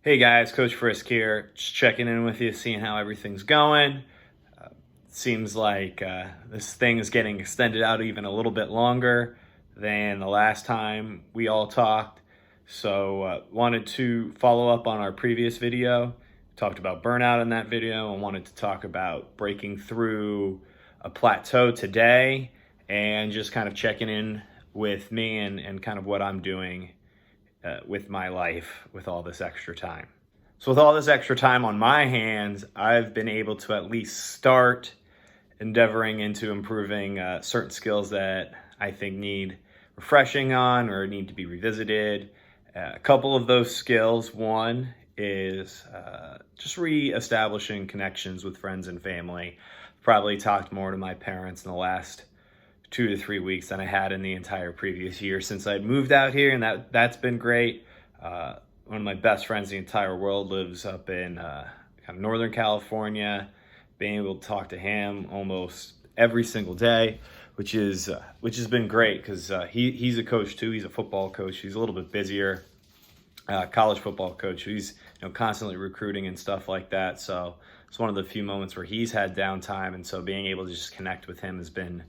Hey guys, Coach Frisk here. Just checking in with you, seeing how everything's going. Seems like this thing is getting extended out even a little bit longer than the last time we all talked. So wanted to follow up on our previous video. Talked about burnout in that video and wanted to talk about breaking through a plateau today and just kind of checking in with me and kind of what I'm doing with my life with all this extra time. So with all this extra time on my hands, I've been able to at least start endeavoring into improving certain skills that I think need refreshing on or need to be revisited. A couple of those skills. One is just re-establishing connections with friends and family. Probably talked more to my parents in the last 2 to 3 weeks than I had in the entire previous year since I'd moved out here, and that's been great. One of my best friends in the entire world lives up in kind of Northern California. Being able to talk to him almost every single day, which has been great because he's a coach too. He's a football coach. He's a little bit busier, college football coach. He's constantly recruiting and stuff like that. So it's one of the few moments where he's had downtime, and so being able to just connect with him has been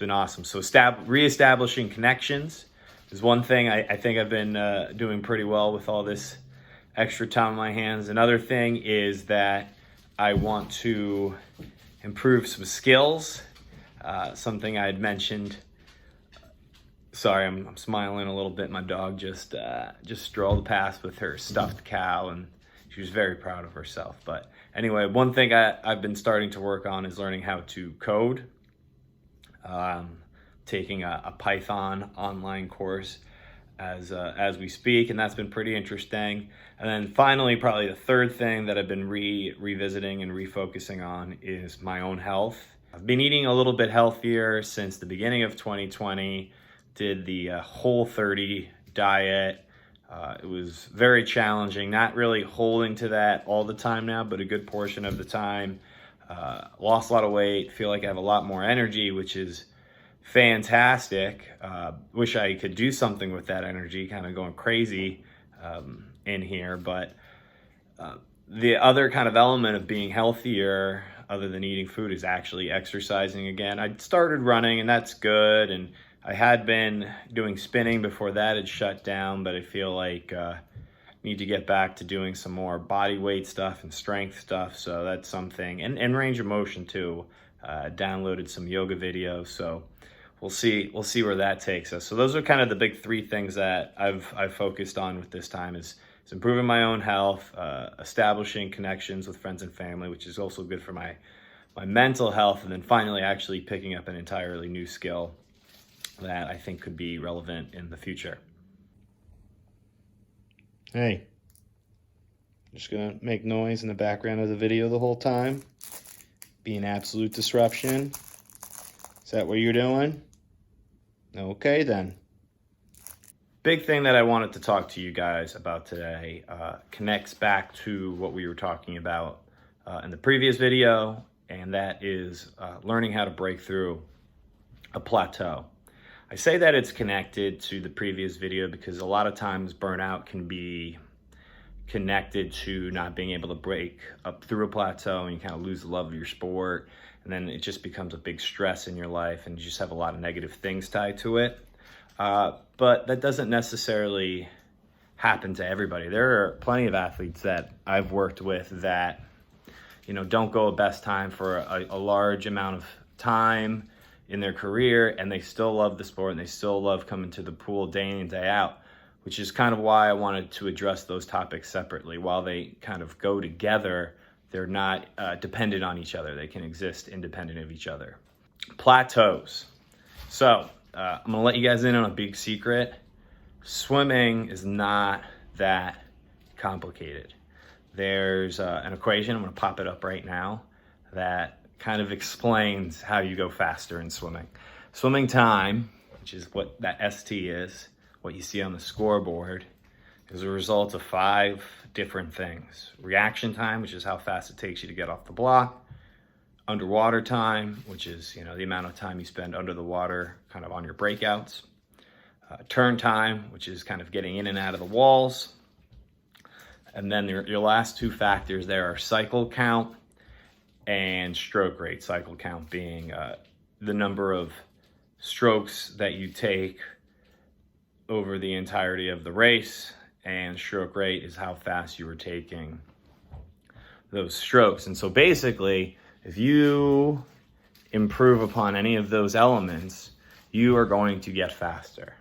awesome. So reestablishing connections is one thing I think I've been doing pretty well with all this extra time on my hands. Another thing is that I want to improve some skills. Something I had mentioned. Sorry, I'm smiling a little bit. My dog just strolled past with her stuffed cow, and she was very proud of herself. But anyway, one thing I've been starting to work on is learning how to code. Taking a Python online course as we speak, and that's been pretty interesting. And then finally, probably the third thing that I've been revisiting and refocusing on is my own health. I've been eating a little bit healthier since the beginning of 2020. Did the Whole30 diet. It was very challenging, not really holding to that all the time now, but a good portion of the time. Lost a lot of weight, feel like I have a lot more energy, which is fantastic. Wish I could do something with that energy, kind of going crazy in here. But the other kind of element of being healthier, other than eating food, is actually exercising again. I started running, and that's good. And I had been doing spinning before that had shut down, but I feel like need to get back to doing some more body weight stuff and strength stuff. So that's something, and range of motion too. Downloaded some yoga videos, so we'll see where that takes us. So those are kind of the big three things that I've focused on with this time is improving my own health, establishing connections with friends and family, which is also good for my mental health, and then finally actually picking up an entirely new skill that I think could be relevant in the future. Hey, just gonna make noise in the background of the video the whole time. Be an absolute disruption. Is that what you're doing? Okay then. Big thing that I wanted to talk to you guys about today connects back to what we were talking about in the previous video, and that is learning how to break through a plateau. I say that it's connected to the previous video because a lot of times burnout can be connected to not being able to break up through a plateau, and you kind of lose the love of your sport, and then it just becomes a big stress in your life, and you just have a lot of negative things tied to it. But that doesn't necessarily happen to everybody. There are plenty of athletes that I've worked with that don't go a best time for a large amount of time in their career, and they still love the sport, and they still love coming to the pool day in and day out, which is kind of why I wanted to address those topics separately. While they kind of go together, they're not dependent on each other. They can exist independent of each other. Plateaus. So I'm gonna let you guys in on a big secret. Swimming is not that complicated. There's an equation, I'm gonna pop it up right now, that kind of explains how you go faster in swimming. Swimming time, which is what that ST is, what you see on the scoreboard, is a result of 5 different things. Reaction time, which is how fast it takes you to get off the block. Underwater time, which is the amount of time you spend under the water kind of on your breakouts. Turn time, which is kind of getting in and out of the walls. And then your last two factors there are cycle count and stroke rate. Cycle count being the number of strokes that you take over the entirety of the race, and stroke rate is how fast you were taking those strokes. And so basically, if you improve upon any of those elements, you are going to get faster.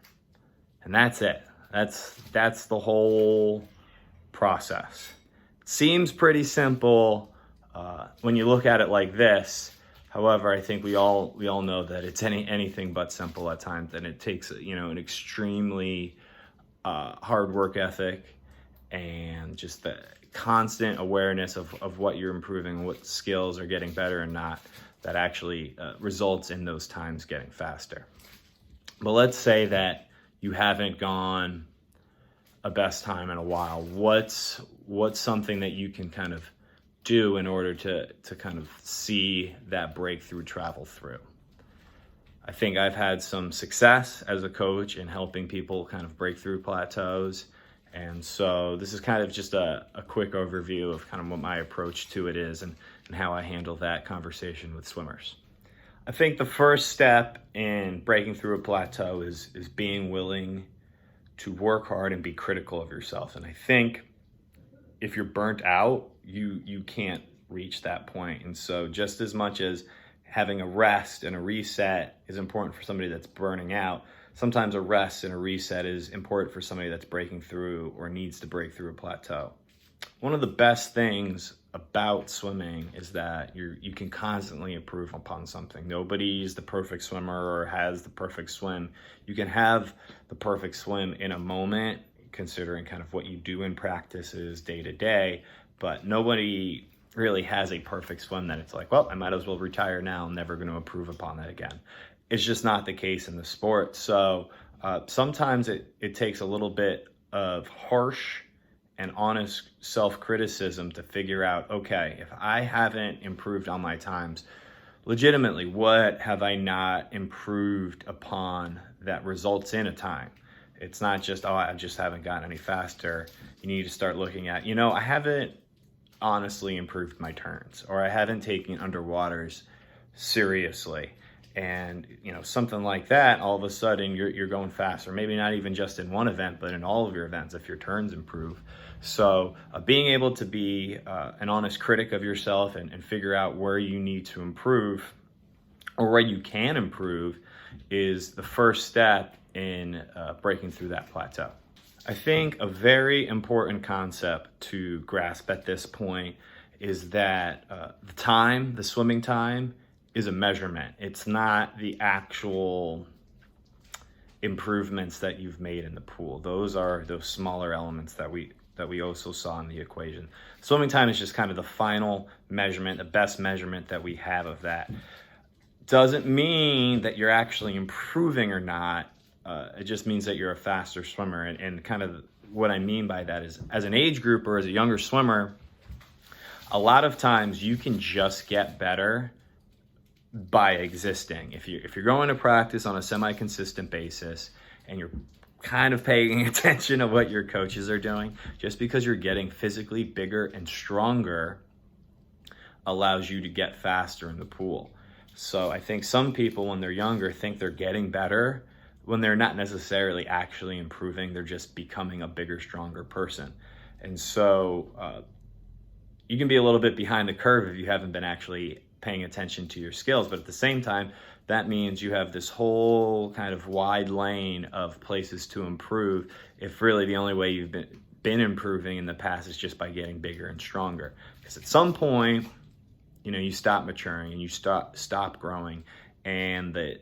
And that's it. That's the whole process. It seems pretty simple when you look at it like this. However, I think we all know that it's anything but simple at times, and it takes an extremely hard work ethic and just the constant awareness of what you're improving, what skills are getting better and not, that actually results in those times getting faster. But let's say that you haven't gone a best time in a while. What's something that you can kind of do in order to kind of see that breakthrough travel through? I think I've had some success as a coach in helping people kind of break through plateaus. And so this is kind of just a quick overview of kind of what my approach to it is and how I handle that conversation with swimmers. I think the first step in breaking through a plateau is being willing to work hard and be critical of yourself. And I think if you're burnt out, you can't reach that point. And so just as much as having a rest and a reset is important for somebody that's burning out, sometimes a rest and a reset is important for somebody that's breaking through or needs to break through a plateau. One of the best things about swimming is that you can constantly improve upon something. Nobody's the perfect swimmer or has the perfect swim. You can have the perfect swim in a moment, considering kind of what you do in practices day to day, but nobody really has a perfect swim that it's like, well, I might as well retire now. I'm never going to improve upon that again. It's just not the case in the sport. So sometimes it takes a little bit of harsh and honest self-criticism to figure out, okay, if I haven't improved on my times, legitimately, what have I not improved upon that results in a time? It's not just, oh, I just haven't gotten any faster. You need to start looking at, I haven't honestly improved my turns, or I haven't taken underwaters seriously. And, something like that, all of a sudden you're going faster. Maybe not even just in one event, but in all of your events if your turns improve. So being able to be an honest critic of yourself and figure out where you need to improve or where you can improve is the first step in breaking through that plateau. I think a very important concept to grasp at this point is that the swimming time, is a measurement. It's not the actual improvements that you've made in the pool. Those are those smaller elements that we also saw in the equation. Swimming time is just kind of the final measurement, the best measurement that we have of that. Doesn't mean that you're actually improving or not. It just means that you're a faster swimmer. And kind of what I mean by that is, as an age group or as a younger swimmer, a lot of times you can just get better by existing. If you're going to practice on a semi-consistent basis and you're kind of paying attention to what your coaches are doing, just because you're getting physically bigger and stronger allows you to get faster in the pool. So I think some people, when they're younger, think they're getting better when they're not necessarily actually improving. They're just becoming a bigger, stronger person. And so you can be a little bit behind the curve if you haven't been actually paying attention to your skills. But at the same time, that means you have this whole kind of wide lane of places to improve if really the only way you've been improving in the past is just by getting bigger and stronger. Because at some point, you stop maturing and you stop growing. And the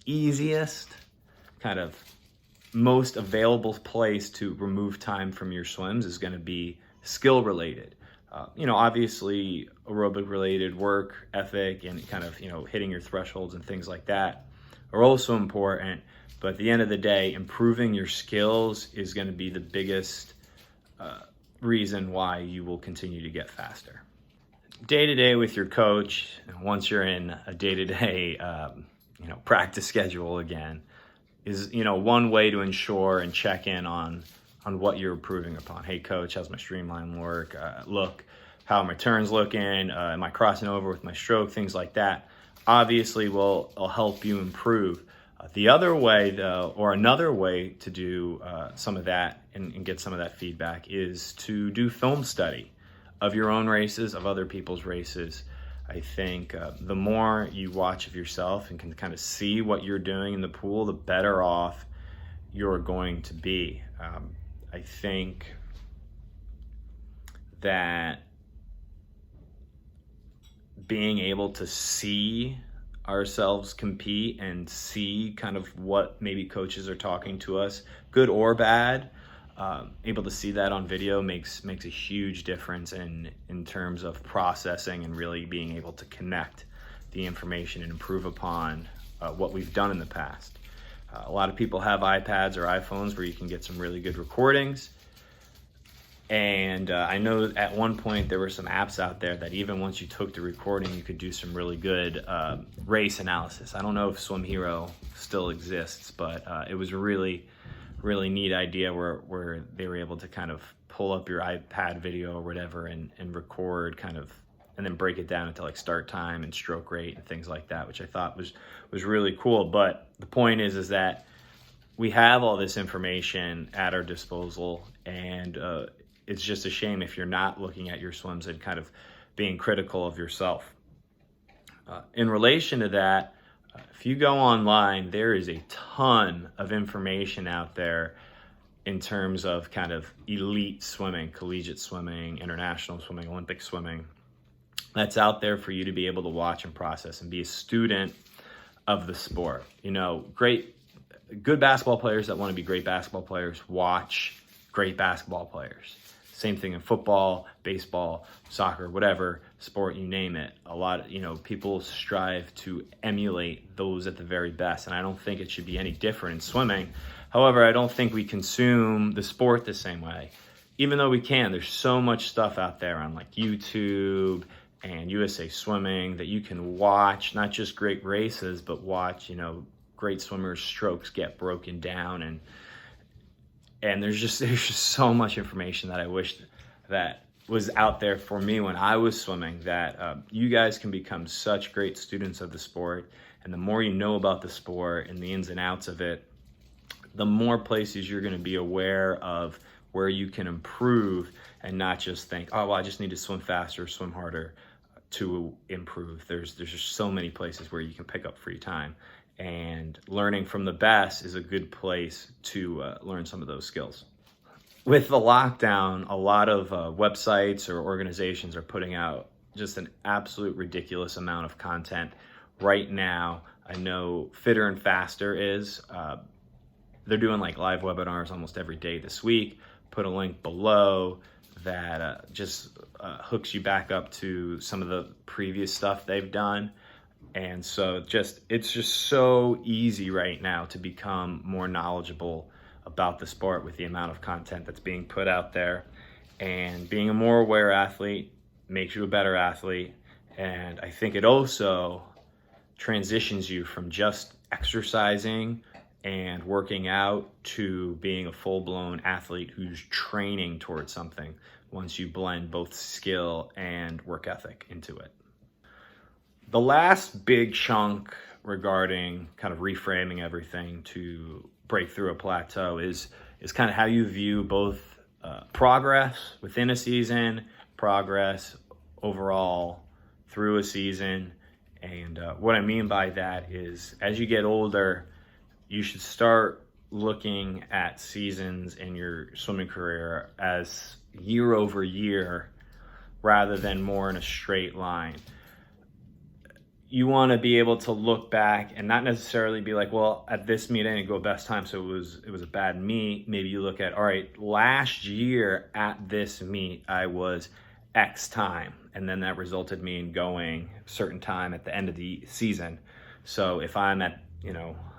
easiest, kind of most available place to remove time from your swims is going to be skill related. Obviously aerobic related work ethic and kind of, hitting your thresholds and things like that are also important. But at the end of the day, improving your skills is going to be the biggest reason why you will continue to get faster. Day to day with your coach, once you're in a day-to-day, practice schedule again, is, one way to ensure and check in on on what you're improving upon. Hey coach, how's my streamline look? How are my turns looking? Am I crossing over with my stroke? Things like that obviously will help you improve. The other way though, or another way to do some of that and get some of that feedback, is to do film study of your own races, of other people's races. I think the more you watch of yourself and can kind of see what you're doing in the pool, the better off you're going to be. I think that being able to see ourselves compete and see kind of what maybe coaches are talking to us, good or bad, able to see that on video makes a huge difference in terms of processing and really being able to connect the information and improve upon what we've done in the past. A lot of people have iPads or iPhones where you can get some really good recordings. And I know at one point there were some apps out there that even once you took the recording, you could do some really good race analysis. I don't know if Swim Hero still exists, but it was a really neat idea where they were able to kind of pull up your iPad video or whatever and record kind of, and then break it down into like start time and stroke rate and things like that, which I thought was really cool. But the point is that we have all this information at our disposal, and it's just a shame if you're not looking at your swims and kind of being critical of yourself. In relation to that, if you go online, there is a ton of information out there in terms of kind of elite swimming, collegiate swimming, international swimming, Olympic swimming. That's out there for you to be able to watch and process and be a student of the sport. You know, good basketball players that want to be great basketball players watch great basketball players. Same thing in football, baseball, soccer, whatever sport, you name it. A lot of, people strive to emulate those at the very best. And I don't think it should be any different in swimming. However, I don't think we consume the sport the same way. Even though we can, there's so much stuff out there on like YouTube and USA Swimming that you can watch, not just great races, but watch, great swimmers' strokes get broken down, and there's just so much information that I wish that was out there for me when I was swimming, that you guys can become such great students of the sport. And the more you know about the sport and the ins and outs of it, the more places you're going to be aware of where you can improve, and not just think, oh, well, I just need to swim faster, swim harder to improve. There's just so many places where you can pick up free time. And learning from the best is a good place to learn some of those skills. With the lockdown, a lot of websites or organizations are putting out just an absolute ridiculous amount of content right now. I know Fitter and Faster is. They're doing like live webinars almost every day this week. Put a link below that just hooks you back up to some of the previous stuff they've done. And so it's just so easy right now to become more knowledgeable about the sport with the amount of content that's being put out there. And being a more aware athlete makes you a better athlete. And I think it also transitions you from just exercising and working out to being a full-blown athlete who's training towards something once you blend both skill and work ethic into it. The last big chunk regarding kind of reframing everything to break through a plateau is kind of how you view both progress within a season, progress overall through a season. And what I mean by that is, as you get older, you should start looking at seasons in your swimming career as year over year rather than more in a straight line. You want to be able to look back and not necessarily be like, well, at this meet I didn't go best time, so it was a bad meet. Maybe you look at, all right, last year at this meet I was X time, and then that resulted me in going a certain time at the end of the season. So if I'm at,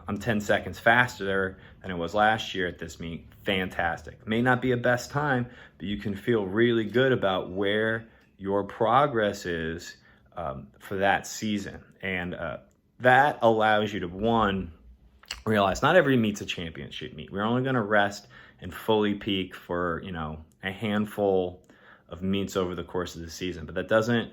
I'm 10 seconds faster than it was last year at this meet, fantastic. May not be a best time, but you can feel really good about where your progress is for that season. And that allows you to, one, realize not every meet's a championship meet. We're only going to rest and fully peak for, a handful of meets over the course of the season. But that doesn't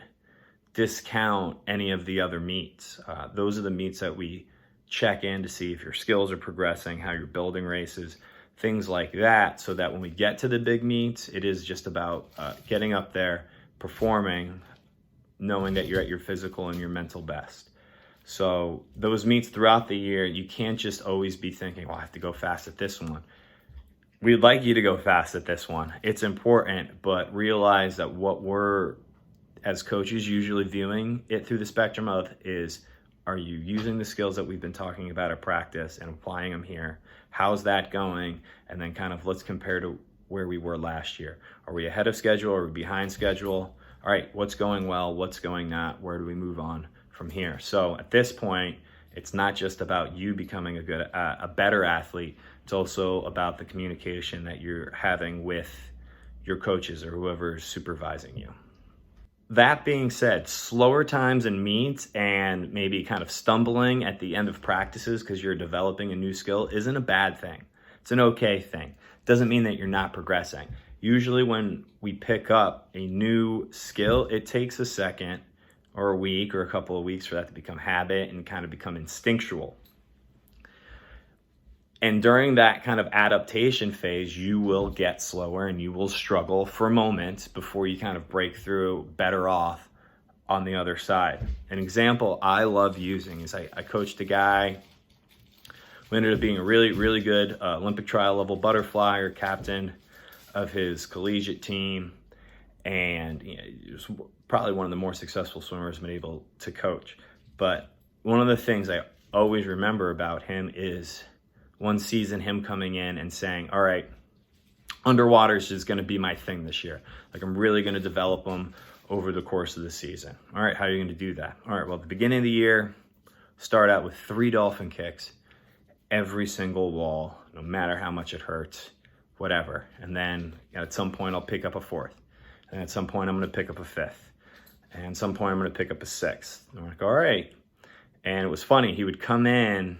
discount any of the other meets. Those are the meets that we check in to see if your skills are progressing, how you're building races, things like that, so that when we get to the big meets, it is just about getting up there, performing, knowing that you're at your physical and your mental best. So those meets throughout the year, you can't just always be thinking, well, I have to go fast at this one. We'd like you to go fast at this one. It's important, but realize that what we're, as coaches, usually viewing it through the spectrum of is, are you using the skills that we've been talking about at practice and applying them here? How's that going? And then kind of let's compare to where we were last year. Are we ahead of schedule? Are we behind schedule? All right, what's going well? What's going not? Where do we move on from here? So at this point, it's not just about you becoming a better athlete. It's also about the communication that you're having with your coaches or whoever's supervising you. That being said, slower times in meets and maybe kind of stumbling at the end of practices because you're developing a new skill isn't a bad thing. It's an okay thing. Doesn't mean that you're not progressing. Usually when we pick up a new skill, it takes a second or a week or a couple of weeks for that to become habit and kind of become instinctual. And during that kind of adaptation phase, you will get slower and you will struggle for a moment before you kind of break through better off on the other side. An example I love using is I coached a guy who ended up being a really, really good Olympic trial level butterfly or captain of his collegiate team. And he was probably one of the more successful swimmers I've been able to coach. But one of the things I always remember about him is one season him coming in and saying, all right, underwaters is going to be my thing this year. Like, I'm really going to develop them over the course of the season. All right, how are you going to do that? All right, well, at the beginning of the year, start out with 3 dolphin kicks every single wall, no matter how much it hurts, whatever. And then at some point, I'll pick up a 4th. And at some point, I'm going to pick up a 5th. And at some point, I'm going to pick up a 6th. And I'm like, all right. And it was funny. He would come in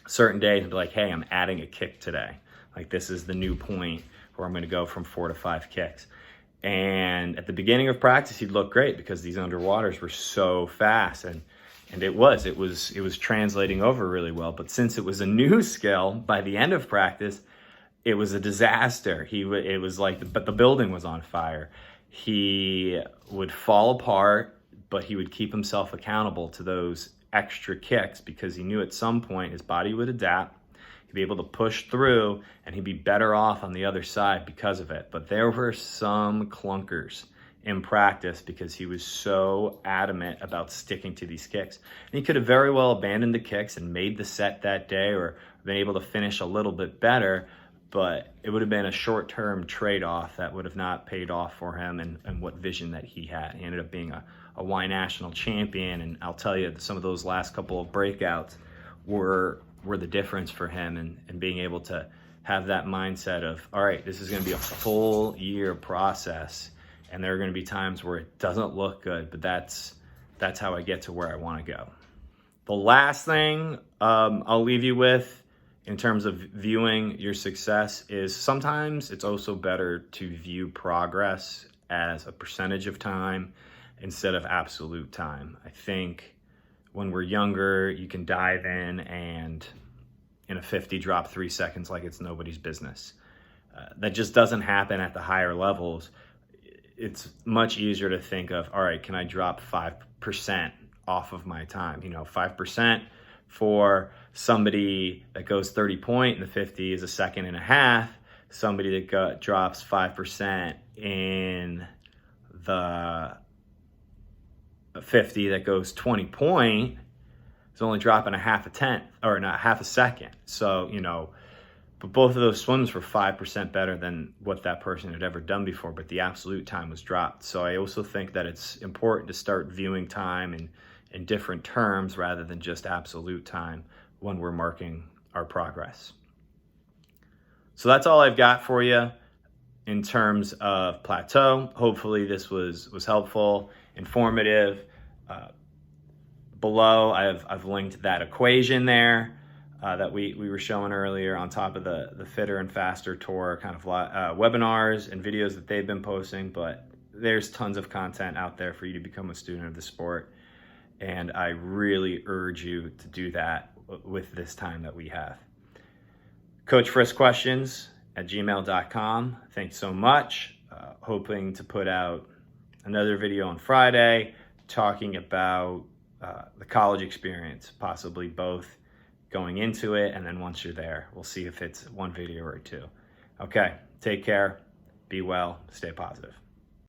certain days and be like, hey, I'm adding a kick today. Like, this is the new point where I'm going to go from 4 to 5 kicks. And at the beginning of practice, he'd look great because these underwaters were so fast. And it was translating over really well. But since it was a new skill, by the end of practice, it was a disaster. It was like, but the building was on fire. He would fall apart, but he would keep himself accountable to those extra kicks because he knew at some point his body would adapt. He'd be able to push through and he'd be better off on the other side because of it. But there were some clunkers in practice because he was so adamant about sticking to these kicks. And he could have very well abandoned the kicks and made the set that day or been able to finish a little bit better, but it would have been a short-term trade-off that would have not paid off for him and what vision that he had. He ended up being a Y national champion, and I'll tell you, some of those last couple of breakouts were the difference for him and being able to have that mindset of, all right, this is going to be a full year process, and there are going to be times where it doesn't look good, but that's how I get to where I want to go. The last thing I'll leave you with in terms of viewing your success is sometimes it's also better to view progress as a percentage of time instead of absolute time. I think when we're younger, you can dive in and in a 50 drop 3 seconds like it's nobody's business. That just doesn't happen at the higher levels. It's much easier to think of, all right, can I drop 5% off of my time? 5% for somebody that goes 30 point in the 50 is a second and a half. Somebody that drops 5% in the 50 that goes 20 point is only dropping a half a second. So, but both of those swims were 5% better than what that person had ever done before, but the absolute time was dropped. So I also think that it's important to start viewing time in different terms rather than just absolute time when we're marking our progress. So that's all I've got for you in terms of plateau. Hopefully this was helpful, informative. Below, I've linked that equation there. that we were showing earlier, on top of the Fitter and Faster Tour kind of webinars and videos that they've been posting. But there's tons of content out there for you to become a student of the sport. And I really urge you to do that with this time that we have. coachfriskquestions@gmail.com. Thanks so much. Hoping to put out another video on Friday talking about the college experience, possibly both going into it and then once you're there. We'll see if it's one video or two. Okay, take care, be well, stay positive.